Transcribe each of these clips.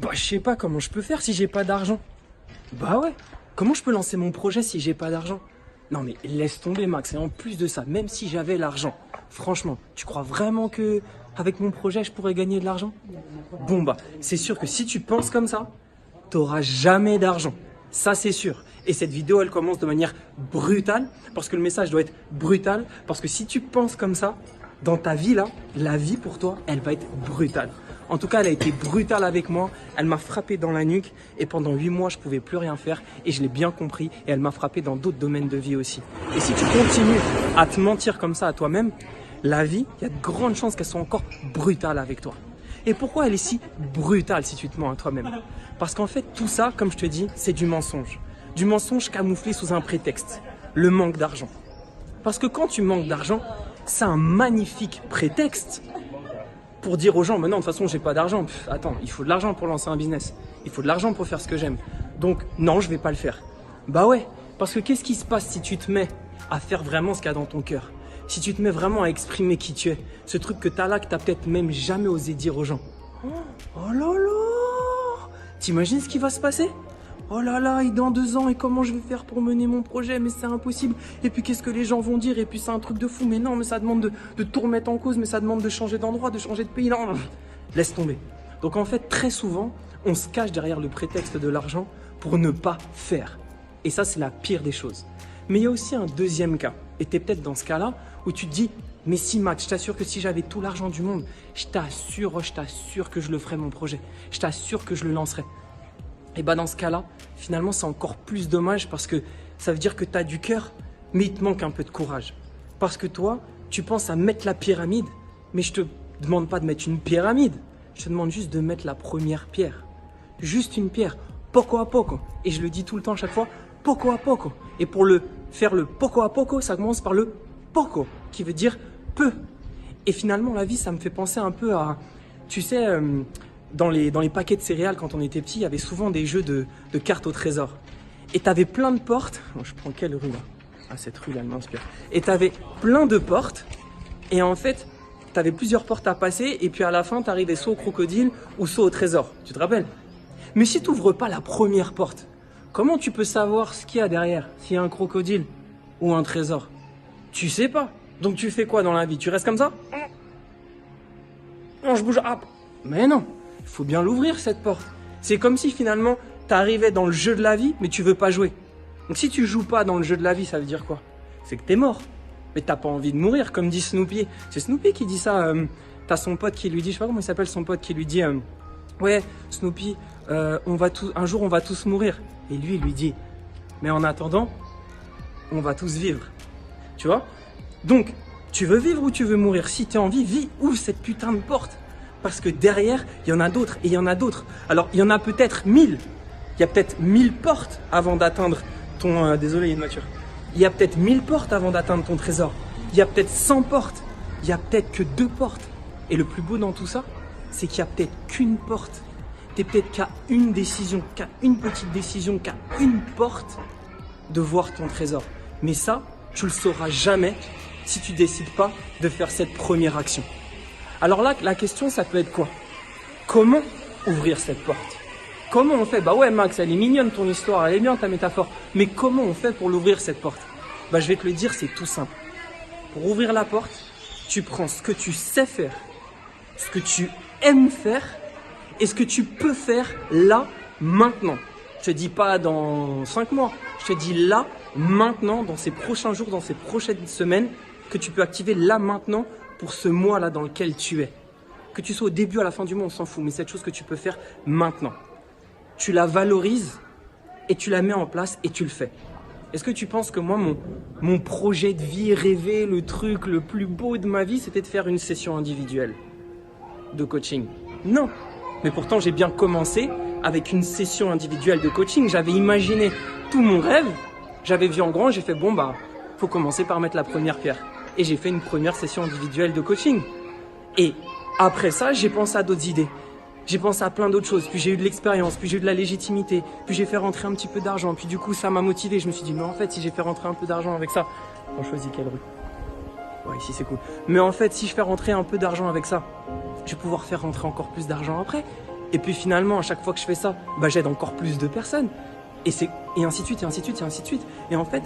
Bah, je sais pas comment je peux faire si j'ai pas d'argent. Bah ouais, comment je peux lancer mon projet si j'ai pas d'argent? Non mais laisse tomber Max, et en plus de ça, même si j'avais l'argent, franchement, tu crois vraiment que avec mon projet je pourrais gagner de l'argent? Bon bah, c'est sûr que si tu penses comme ça, t'auras jamais d'argent. Ça c'est sûr. Et cette vidéo elle commence de manière brutale, parce que le message doit être brutal, parce que si tu penses comme ça, dans ta vie là, la vie pour toi, elle va être brutale. En tout cas, elle a été brutale avec moi, elle m'a frappé dans la nuque et pendant 8 mois, je pouvais plus rien faire et je l'ai bien compris et elle m'a frappé dans d'autres domaines de vie aussi. Et si tu continues à te mentir comme ça à toi-même, la vie, il y a de grandes chances qu'elle soit encore brutale avec toi. Et pourquoi elle est si brutale si tu te mens à toi-même? Parce qu'en fait, tout ça, comme je te dis, c'est du mensonge. Du mensonge camouflé sous un prétexte, le manque d'argent. Parce que quand tu manques d'argent, c'est un magnifique prétexte pour dire aux gens, mais non, de toute façon, j'ai pas d'argent. Attends, il faut de l'argent pour lancer un business. Il faut de l'argent pour faire ce que j'aime. Donc, non, je vais pas le faire. Bah ouais, parce que qu'est-ce qui se passe si tu te mets à faire vraiment ce qu'il y a dans ton cœur? Si tu te mets vraiment à exprimer qui tu es, ce truc que t'as là, que t'as peut-être même jamais osé dire aux gens. Oh là là! T'imagines ce qui va se passer? Oh là là, et dans 2 ans, et comment je vais faire pour mener mon projet? Mais c'est impossible. Et puis qu'est-ce que les gens vont dire? Et puis c'est un truc de fou. Mais non, mais ça demande de tout remettre en cause, mais ça demande de changer d'endroit, de changer de pays. Non, laisse tomber. Donc en fait, très souvent, on se cache derrière le prétexte de l'argent pour ne pas faire. Et ça, c'est la pire des choses. Mais il y a aussi un deuxième cas. Et tu es peut-être dans ce cas-là où tu te dis, mais si Max, je t'assure que si j'avais tout l'argent du monde, je t'assure que je le ferais mon projet. Je t'assure que je le lancerais. Et bah dans ce cas-là, finalement, c'est encore plus dommage parce que ça veut dire que tu as du cœur, mais il te manque un peu de courage. Parce que toi, tu penses à mettre la pyramide, mais je te demande pas de mettre une pyramide. Je te demande juste de mettre la première pierre. Juste une pierre, poco a poco. Et je le dis tout le temps à chaque fois, poco a poco. Et pour faire le poco a poco, ça commence par le poco, qui veut dire peu. Et finalement, la vie, ça me fait penser un peu à, tu sais, dans les paquets de céréales, quand on était petit, il y avait souvent des jeux de cartes au trésor. Et tu avais plein de portes. Oh, je prends quelle rue là? Ah, cette rue là, elle m'inspire. Et tu avais plein de portes. Et en fait, tu avais plusieurs portes à passer. Et puis à la fin, tu arrivais soit au crocodile ou soit au trésor. Tu te rappelles? Mais si tu n'ouvres pas la première porte, comment tu peux savoir ce qu'il y a derrière? S'il y a un crocodile ou un trésor? Tu sais pas. Donc tu fais quoi dans la vie? Tu restes comme ça? Non, je bouge. Ah. Mais non. Il faut bien l'ouvrir cette porte. C'est comme si finalement t'arrivais dans le jeu de la vie mais tu veux pas jouer. Donc si tu joues pas dans le jeu de la vie, ça veut dire quoi? C'est que t'es mort. Mais t'as pas envie de mourir comme dit Snoopy. C'est Snoopy qui dit ça. T'as son pote qui lui dit, je sais pas comment il s'appelle son pote qui lui dit ouais Snoopy, un jour on va tous mourir. Et lui il lui dit mais en attendant on va tous vivre. Tu vois? Donc tu veux vivre ou tu veux mourir? Si t'es en vie, vis, ouvre cette putain de porte. Parce que derrière, il y en a d'autres et il y en a d'autres. Alors, il y en a peut-être 1000. Il y a peut-être 1000 portes avant d'atteindre ton... désolé, il y a une voiture. Il y a peut-être 1000 portes avant d'atteindre ton trésor. Il y a peut-être 100 portes. Il y a peut-être que 2 portes. Et le plus beau dans tout ça, c'est qu'il y a peut-être qu'une porte. T'es peut-être qu'à une décision, qu'à une petite décision, qu'à une porte de voir ton trésor. Mais ça, tu le sauras jamais si tu décides pas de faire cette première action. Alors là, la question, ça peut être quoi? Comment ouvrir cette porte? Comment on fait? Bah ouais, Max, elle est mignonne ton histoire, elle est bien ta métaphore. Mais comment on fait pour l'ouvrir cette porte? Bah je vais te le dire, c'est tout simple. Pour ouvrir la porte, tu prends ce que tu sais faire, ce que tu aimes faire et ce que tu peux faire là, maintenant. Je te dis pas dans 5 mois, je te dis là, maintenant, dans ces prochains jours, dans ces prochaines semaines, que tu peux activer là, maintenant, pour ce mois-là dans lequel tu es. Que tu sois au début, à la fin du mois, on s'en fout, mais cette chose que tu peux faire maintenant. Tu la valorises et tu la mets en place et tu le fais. Est-ce que tu penses que moi, mon projet de vie rêvé, le truc le plus beau de ma vie, c'était de faire une session individuelle de coaching? Non. Mais pourtant, j'ai bien commencé avec une session individuelle de coaching. J'avais imaginé tout mon rêve, j'avais vu en grand, j'ai fait bon bah, faut commencer par mettre la première pierre. Et j'ai fait une première session individuelle de coaching. Et après ça, j'ai pensé à d'autres idées. J'ai pensé à plein d'autres choses. Puis j'ai eu de l'expérience, puis j'ai eu de la légitimité, puis j'ai fait rentrer un petit peu d'argent. Puis du coup, ça m'a motivé. Je me suis dit, mais en fait, si j'ai fait rentrer un peu d'argent avec ça, on choisit quelle rue? Ouais, ici c'est cool. Mais en fait, si je fais rentrer un peu d'argent avec ça, je vais pouvoir faire rentrer encore plus d'argent après. Et puis finalement, à chaque fois que je fais ça, bah, j'aide encore plus de personnes. Et ainsi de suite, et ainsi de suite, et ainsi de suite. Et en fait,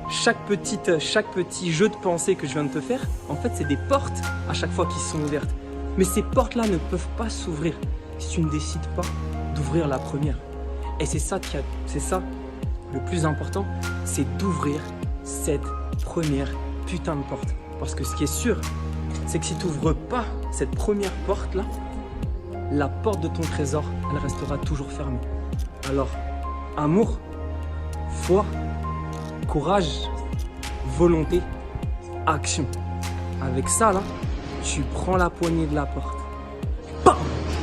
chaque petit jeu de pensée que je viens de te faire, en fait, c'est des portes à chaque fois qui sont ouvertes. Mais ces portes-là ne peuvent pas s'ouvrir si tu ne décides pas d'ouvrir la première. Et c'est ça le plus important, c'est d'ouvrir cette première putain de porte. Parce que ce qui est sûr, c'est que si tu n'ouvres pas cette première porte-là, la porte de ton trésor, elle restera toujours fermée. Alors, amour, foi, courage, volonté, action. Avec ça, là, tu prends la poignée de la porte, bam,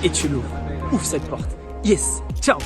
et tu l'ouvres. Ouvre cette porte. Yes, ciao.